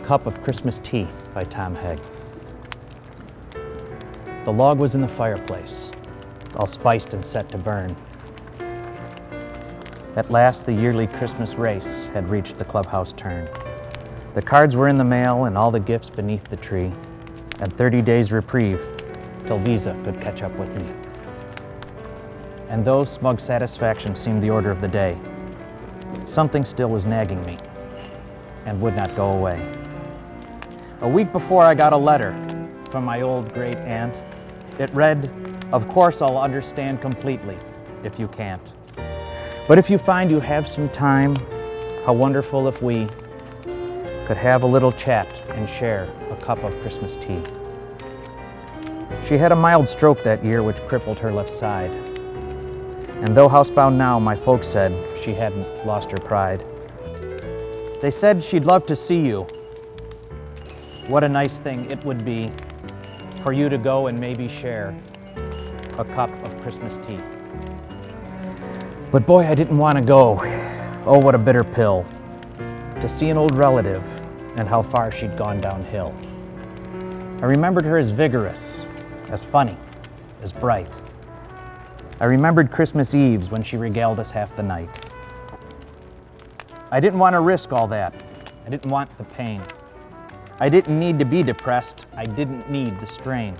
Cup of Christmas Tea by Tom Hegg. The log was in the fireplace, all spiced and set to burn. At last, the yearly Christmas race had reached the clubhouse turn. The cards were in the mail and all the gifts beneath the tree, and 30 days reprieve till Visa could catch up with me. And though smug satisfaction seemed the order of the day, something still was nagging me and would not go away. A week before, I got a letter from my old great aunt. It read, "Of course I'll understand completely if you can't. But if you find you have some time, how wonderful if we could have a little chat and share a cup of Christmas tea." She had a mild stroke that year which crippled her left side. And though housebound now, my folks said she hadn't lost her pride. They said she'd love to see you. What a nice thing it would be for you to go and maybe share a cup of Christmas tea. But boy, I didn't want to go. Oh, what a bitter pill to see an old relative and how far she'd gone downhill. I remembered her as vigorous, as funny, as bright. I remembered Christmas Eves when she regaled us half the night. I didn't want to risk all that. I didn't want the pain. I didn't need to be depressed. I didn't need the strain.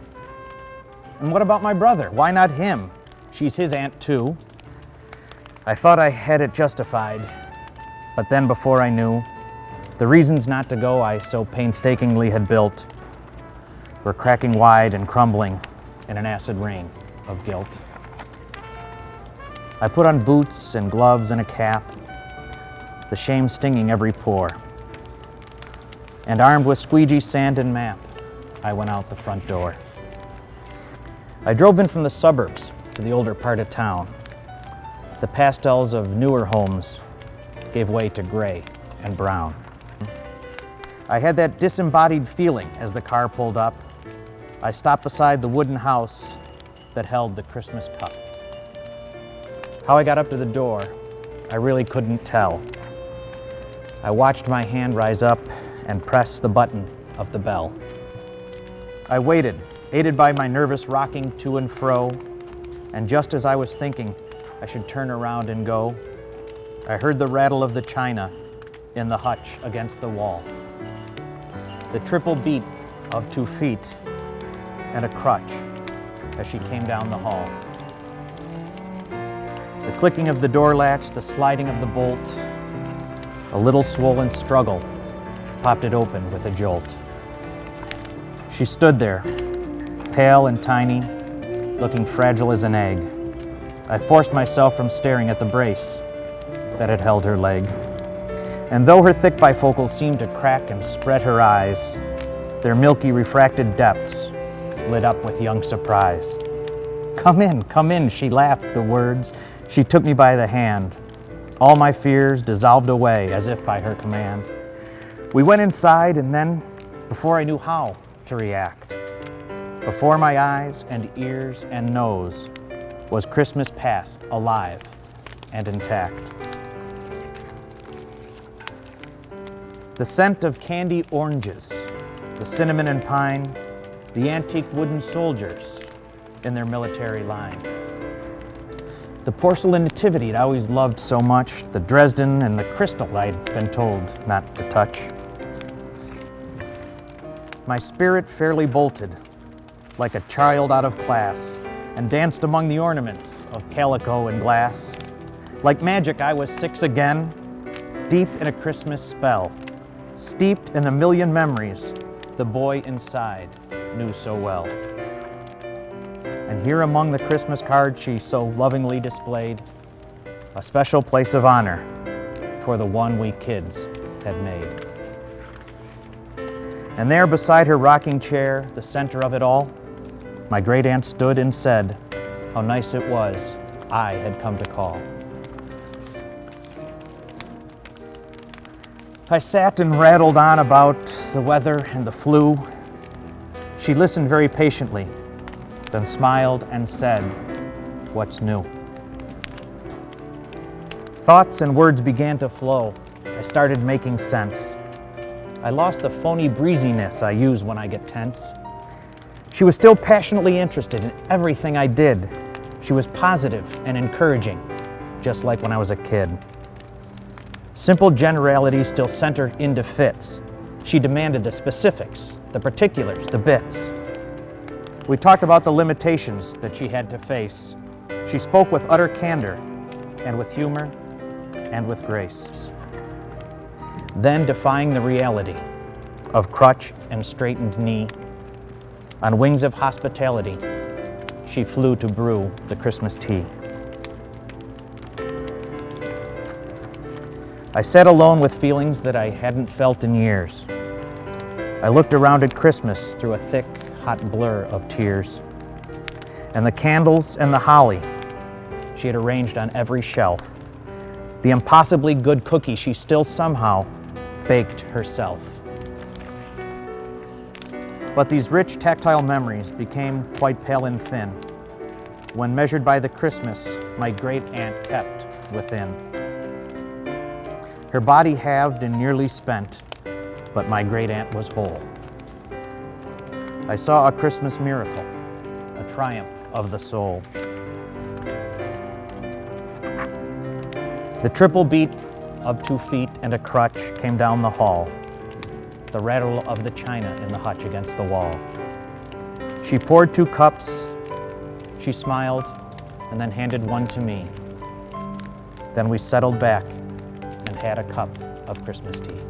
And what about my brother? Why not him? She's his aunt too. I thought I had it justified, but then before I knew, the reasons not to go I so painstakingly had built were cracking wide and crumbling in an acid rain of guilt. I put on boots and gloves and a cap, the shame stinging every pore. And armed with squeegee, sand, and map, I went out the front door. I drove in from the suburbs to the older part of town. The pastels of newer homes gave way to gray and brown. I had that disembodied feeling as the car pulled up. I stopped beside the wooden house that held the Christmas cup. How I got up to the door, I really couldn't tell. I watched my hand rise up and press the button of the bell. I waited, aided by my nervous rocking to and fro, and just as I was thinking I should turn around and go, I heard the rattle of the china in the hutch against the wall, the triple beat of 2 feet and a crutch as she came down the hall. The clicking of the door latch, the sliding of the bolt, a little swollen struggle popped it open with a jolt. She stood there, pale and tiny, looking fragile as an egg. I forced myself from staring at the brace that had held her leg. And though her thick bifocals seemed to crack and spread her eyes, their milky refracted depths lit up with young surprise. Come in," she laughed the words. She took me by the hand. All my fears dissolved away as if by her command. We went inside, and then, before I knew how to react, before my eyes and ears and nose was Christmas past, alive and intact. The scent of candy oranges, the cinnamon and pine, the antique wooden soldiers in their military line. The porcelain nativity I'd always loved so much, the Dresden and the crystal I'd been told not to touch. My spirit fairly bolted like a child out of class and danced among the ornaments of calico and glass. Like magic, I was 6 again, deep in a Christmas spell, steeped in a million memories the boy inside knew so well. And here among the Christmas cards she so lovingly displayed, a special place of honor for the one we kids had made. And there beside her rocking chair, the center of it all, my great aunt stood and said how nice it was I had come to call. I sat and rattled on about the weather and the flu. She listened very patiently, then smiled and said, "What's new?" Thoughts and words began to flow. I started making sense. I lost the phony breeziness I use when I get tense. She was still passionately interested in everything I did. She was positive and encouraging, just like when I was a kid. Simple generalities still sent her into fits. She demanded the specifics, the particulars, the bits. We talked about the limitations that she had to face. She spoke with utter candor, and with humor, and with grace. Then, defying the reality of crutch and straightened knee, on wings of hospitality, she flew to brew the Christmas tea. I sat alone with feelings that I hadn't felt in years. I looked around at Christmas through a thick, hot blur of tears. And the candles and the holly she had arranged on every shelf. The impossibly good cookie she still somehow baked herself. But these rich tactile memories became quite pale and thin when measured by the Christmas my great-aunt kept within. Her body halved and nearly spent, but my great-aunt was whole. I saw a Christmas miracle, a triumph of the soul. The triple beat of 2 feet and a crutch came down the hall, the rattle of the china in the hutch against the wall. She poured 2 cups, she smiled, and then handed one to me. Then we settled back and had a cup of Christmas tea.